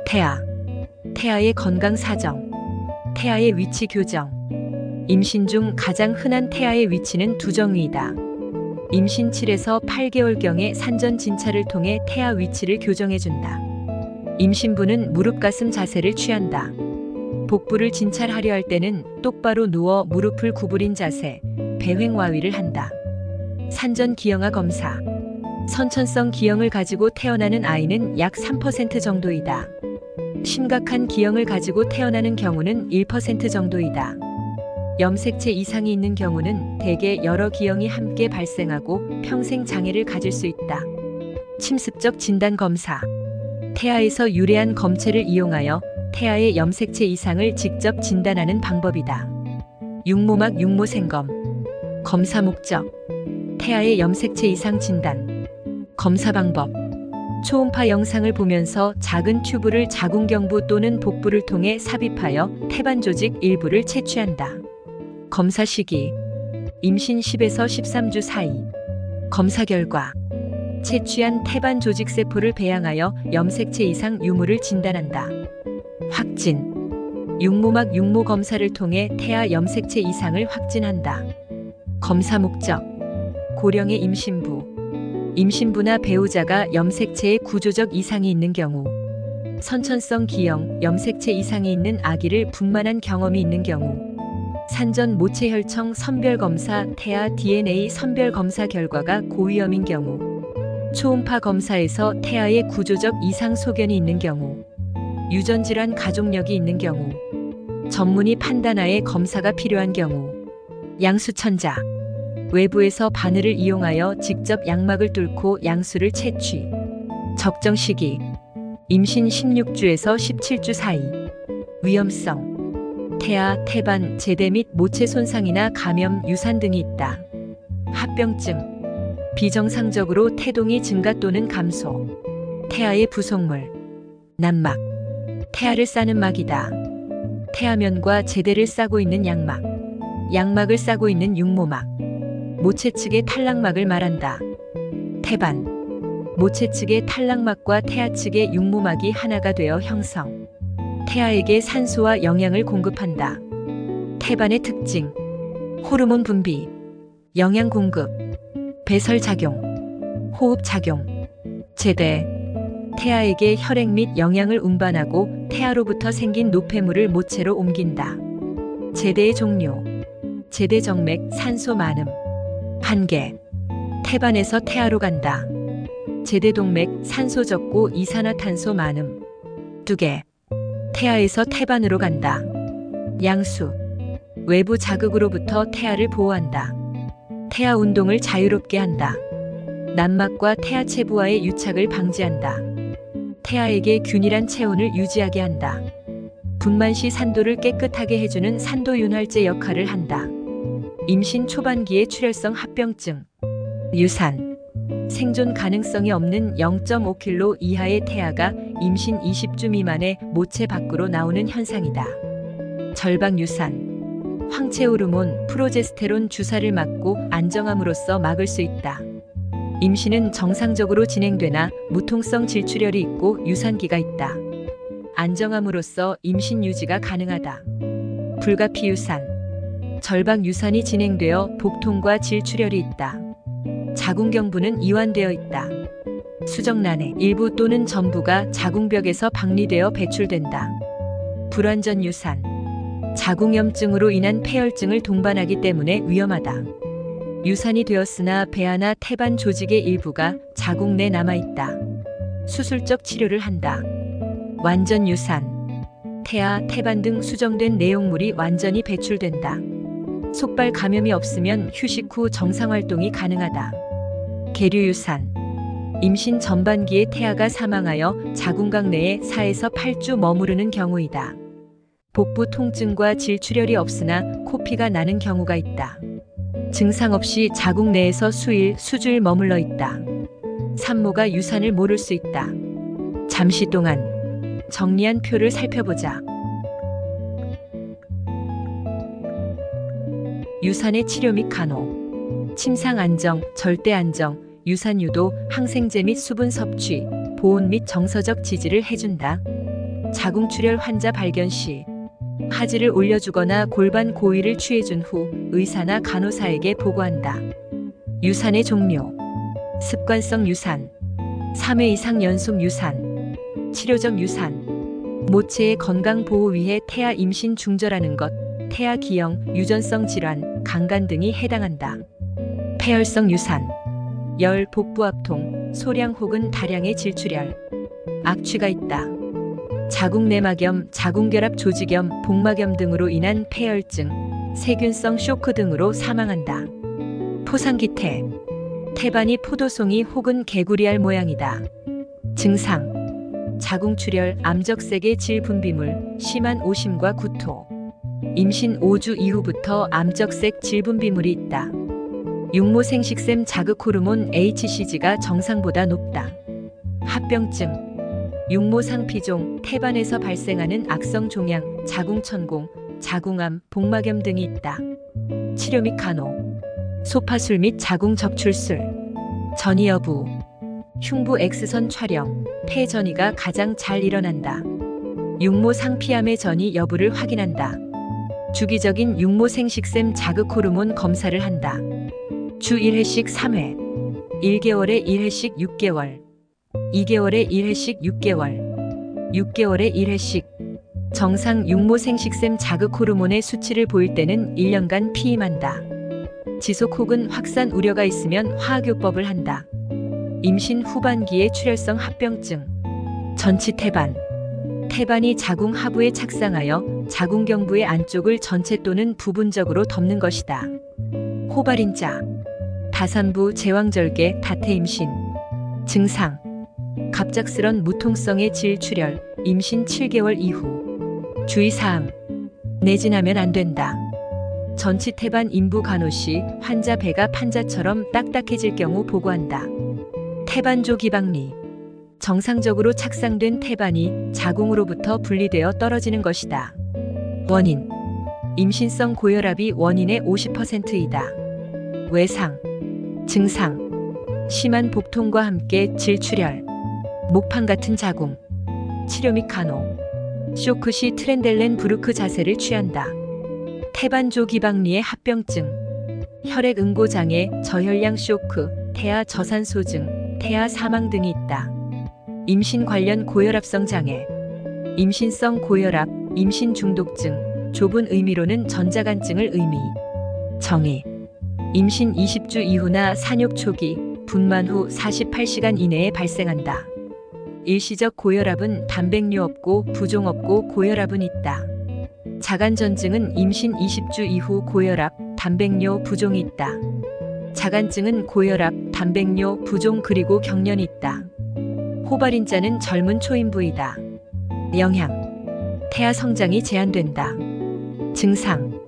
태아, 태아의 건강 사정, 태아의 위치 교정. 임신 중 가장 흔한 태아의 위치는 두정위이다. 임신 7에서 8개월경에 산전 진찰을 통해 태아 위치를 교정해준다. 임신부는 무릎 가슴 자세를 취한다. 복부를 진찰하려 할 때는 똑바로 누워 무릎을 구부린 자세, 배횡와위를 한다. 산전 기형아 검사. 선천성 기형을 가지고 태어나는 아이는 약 3% 정도이다. 심각한 기형을 가지고 태어나는 경우는 1% 정도이다. 염색체 이상이 있는 경우는 대개 여러 기형이 함께 발생하고 평생 장애를 가질 수 있다. 침습적 진단 검사. 태아에서 유래한 검체를 이용하여 태아의 염색체 이상을 직접 진단하는 방법이다. 육모막 육모생검. 검사 목적. 태아의 염색체 이상 진단. 검사 방법. 초음파 영상을 보면서 작은 튜브를 자궁경부 또는 복부를 통해 삽입하여 태반 조직 일부를 채취한다. 검사 시기. 임신 10에서 13주 사이. 검사 결과. 채취한 태반 조직 세포를 배양하여 염색체 이상 유무를 진단한다. 확진. 육모막 육모 검사를 통해 태아 염색체 이상을 확진한다. 검사 목적. 고령의 임신부. 임신부나 배우자가 염색체에 구조적 이상이 있는 경우, 선천성 기형, 염색체 이상이 있는 아기를 분만한 경험이 있는 경우, 산전 모체혈청 선별검사, 태아 DNA 선별검사 결과가 고위험인 경우, 초음파 검사에서 태아의 구조적 이상 소견이 있는 경우, 유전질환 가족력이 있는 경우, 전문의 판단하에 검사가 필요한 경우, 양수천자. 외부에서 바늘을 이용하여 직접 양막을 뚫고 양수를 채취. 적정 시기. 임신 16주에서 17주 사이. 위험성. 태아, 태반, 제대 및 모체 손상이나 감염, 유산 등이 있다. 합병증. 비정상적으로 태동이 증가 또는 감소. 태아의 부속물. 난막. 태아를 싸는 막이다. 태아면과 제대를 싸고 있는 양막. 양막을 싸고 있는 육모막. 모체 측의 탈락막을 말한다. 태반. 모체 측의 탈락막과 태아 측의 육모막이 하나가 되어 형성. 태아에게 산소와 영양을 공급한다. 태반의 특징. 호르몬 분비, 영양 공급, 배설 작용, 호흡 작용. 제대. 태아에게 혈액 및 영양을 운반하고 태아로부터 생긴 노폐물을 모체로 옮긴다. 제대의 종류. 제대 정맥, 산소 많음. 한계. 태반에서 태아로 간다. 제대 동맥, 산소 적고 이산화탄소 많음. 두개. 태아에서 태반으로 간다. 양수. 외부 자극으로부터 태아를 보호한다. 태아 운동을 자유롭게 한다. 난막과 태아 체부와의 유착을 방지한다. 태아에게 균일한 체온을 유지하게 한다. 분만 시 산도를 깨끗하게 해주는 산도윤활제 역할을 한다. 임신 초반기의 출혈성 합병증. 유산. 생존 가능성이 없는 0.5kg 이하의 태아가 임신 20주 미만의 모체 밖으로 나오는 현상이다. 절박 유산. 황체 호르몬, 프로제스테론 주사를 맞고 안정함으로써 막을 수 있다. 임신은 정상적으로 진행되나 무통성 질출혈이 있고 유산기가 있다. 안정함으로써 임신 유지가 가능하다. 불가피유산. 절박 유산이 진행되어 복통과 질출혈이 있다. 자궁경부는 이완되어 있다. 수정란의 일부 또는 전부가 자궁벽에서 박리되어 배출된다. 불완전 유산. 자궁염증으로 인한 폐혈증을 동반하기 때문에 위험하다. 유산이 되었으나 배아나 태반 조직의 일부가 자궁 내 남아있다. 수술적 치료를 한다. 완전 유산. 태아, 태반 등 수정된 내용물이 완전히 배출된다. 속발 감염이 없으면 휴식 후 정상활동이 가능하다. 계류유산. 임신 전반기에 태아가 사망하여 자궁각 내에 4에서 8주 머무르는 경우이다. 복부 통증과 질출혈이 없으나 코피가 나는 경우가 있다. 증상 없이 자궁 내에서 수일, 수주일 머물러 있다. 산모가 유산을 모를 수 있다. 잠시 동안 정리한 표를 살펴보자. 유산의 치료 및 간호. 침상 안정, 절대 안정, 유산 유도, 항생제 및 수분 섭취, 보온 및 정서적 지지를 해준다. 자궁출혈 환자 발견 시 하지를 올려주거나 골반 고위를 취해준 후 의사나 간호사에게 보고한다. 유산의 종류. 습관성 유산, 3회 이상 연속 유산, 치료적 유산. 모체의 건강 보호 위해 태아 임신 중절하는 것, 태아 기형, 유전성 질환, 강간 등이 해당한다. 폐혈성 유산, 열, 복부압통, 소량 혹은 다량의 질출혈, 악취가 있다. 자궁내막염, 자궁결합 조직염, 복막염 등으로 인한 폐혈증, 세균성 쇼크 등으로 사망한다. 포상기태, 태반이 포도송이 혹은 개구리알 모양이다. 증상, 자궁출혈, 암적색의 질 분비물, 심한 오심과 구토. 임신 5주 이후부터 암적색 질 분비물이 있다. 육모생식샘 자극 호르몬 HCG가 정상보다 높다. 합병증, 육모상피종, 태반에서 발생하는 악성 종양, 자궁천공, 자궁암, 복막염 등이 있다. 치료 및 간호, 소파술 및 자궁 접출술, 전이 여부, 흉부 X선 촬영, 폐 전이가 가장 잘 일어난다. 육모 상피암의 전이 여부를 확인한다. 주기적인 육모생식샘 자극 호르몬 검사를 한다. 주 1회씩 3회, 1개월에 1회씩 6개월, 2개월에 1회씩 6개월, 6개월에 1회씩. 정상 육모생식샘 자극 호르몬의 수치를 보일 때는 1년간 피임한다. 지속 혹은 확산 우려가 있으면 화학요법을 한다. 임신 후반기의 출혈성 합병증, 전치태반. 태반이 자궁 하부에 착상하여 자궁경부의 안쪽을 전체 또는 부분적으로 덮는 것이다. 호발인자, 다산부 제왕절개, 다태임신. 증상, 갑작스런 무통성의 질출혈, 임신 7개월 이후. 주의사항, 내진하면 안 된다. 전치태반 인부 간호 시 환자 배가 판자처럼 딱딱해질 경우 보고한다. 태반조 기박리, 정상적으로 착상된 태반이 자궁으로부터 분리되어 떨어지는 것이다. 원인, 임신성 고혈압이 원인의 50%이다. 외상, 증상, 심한 복통과 함께 질출혈, 목판 같은 자궁. 치료 및 간호, 쇼크 시 트렌델렌 부르크 자세를 취한다. 태반조 기박리의 합병증, 혈액 응고 장애, 저혈량 쇼크, 태아 저산소증, 태아 사망 등이 있다. 임신 관련 고혈압성 장애, 임신성 고혈압, 임신 중독증, 좁은 의미로는 전자간증을 의미. 정의, 임신 20주 이후나 산욕 초기, 분만 후 48시간 이내에 발생한다. 일시적 고혈압은 단백뇨 없고 부종 없고 고혈압은 있다. 자간전증은 임신 20주 이후 고혈압, 단백뇨 부종이 있다. 자간증은 고혈압, 단백뇨 부종 그리고 경련이 있다. 호발인자는 젊은 초인부이다. 영향, 태아 성장이 제한된다. 증상,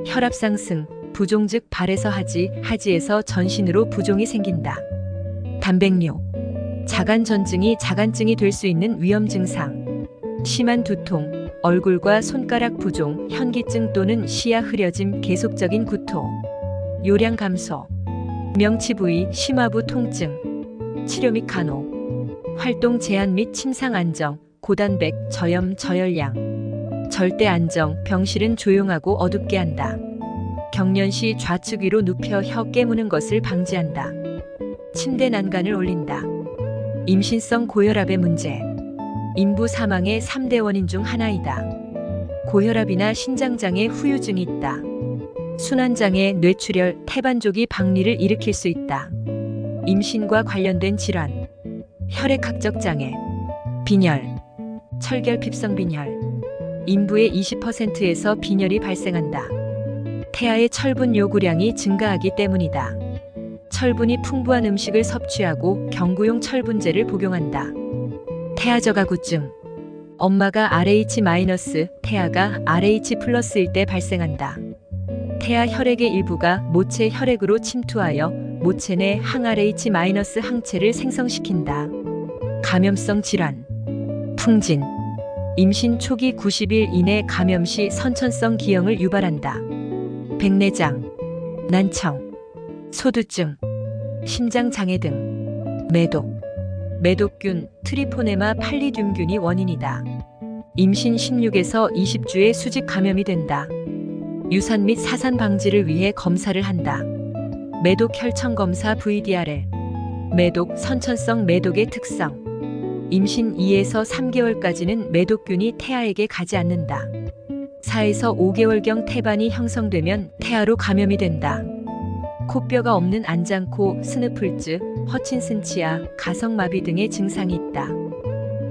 혈압 상승, 부종 즉 발에서 하지, 하지에서 전신으로 부종이 생긴다. 단백뇨, 자간전증이 자간증이 될 수 있는 위험 증상, 심한 두통, 얼굴과 손가락 부종, 현기증 또는 시야 흐려짐, 계속적인 구토, 요량 감소, 명치 부위, 심화부 통증. 치료 및 간호, 활동 제한 및 침상 안정, 고단백, 저염, 저혈량. 절대 안정, 병실은 조용하고 어둡게 한다. 경련 시 좌측 위로 눕혀 혀 깨무는 것을 방지한다. 침대 난간을 올린다. 임신성 고혈압의 문제, 인부 사망의 3대 원인 중 하나이다. 고혈압이나 신장장애 후유증이 있다. 순환장애, 뇌출혈, 태반조기 박리를 일으킬 수 있다. 임신과 관련된 질환, 혈액학적 장애, 빈혈, 철결핍성 빈혈. 인부의 20%에서 빈혈이 발생한다. 태아의 철분 요구량이 증가하기 때문이다. 철분이 풍부한 음식을 섭취하고 경구용 철분제를 복용한다. 태아저가구증, 엄마가 RH-, 태아가 RH+일 때 발생한다. 태아 혈액의 일부가 모체 혈액으로 침투하여 모체 내 항RH- 항체를 생성시킨다. 감염성 질환, 풍진, 임신 초기 90일 이내 감염 시 선천성 기형을 유발한다. 백내장, 난청, 소두증, 심장장애 등. 매독, 매독균, 트리포네마 팔리듐균이 원인이다. 임신 16에서 20주에 수직 감염이 된다. 유산 및 사산 방지를 위해 검사를 한다. 매독 혈청 검사 VDRL. 매독, 선천성 매독의 특성. 임신 2에서 3개월까지는 매독균이 태아에게 가지 않는다. 4에서 5개월경 태반이 형성되면 태아로 감염이 된다. 코뼈가 없는 안장코, 스누플즈, 허친슨 치아, 가성마비 등의 증상이 있다.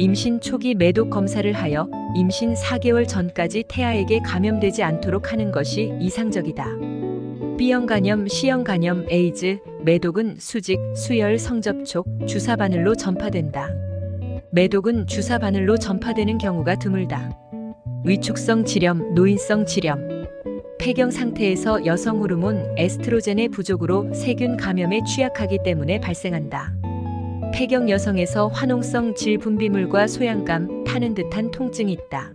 임신 초기 매독 검사를 하여 임신 4개월 전까지 태아에게 감염되지 않도록 하는 것이 이상적이다. B형 간염, C형 간염, 에이즈, 매독은 수직, 수열, 성접촉, 주사 바늘로 전파된다. 매독은 주사 바늘로 전파되는 경우가 드물다. 위축성 질염, 노인성 질염. 폐경 상태에서 여성 호르몬 에스트로겐의 부족으로 세균 감염에 취약하기 때문에 발생한다. 폐경 여성에서 화농성 질 분비물과 소양감, 타는 듯한 통증이 있다.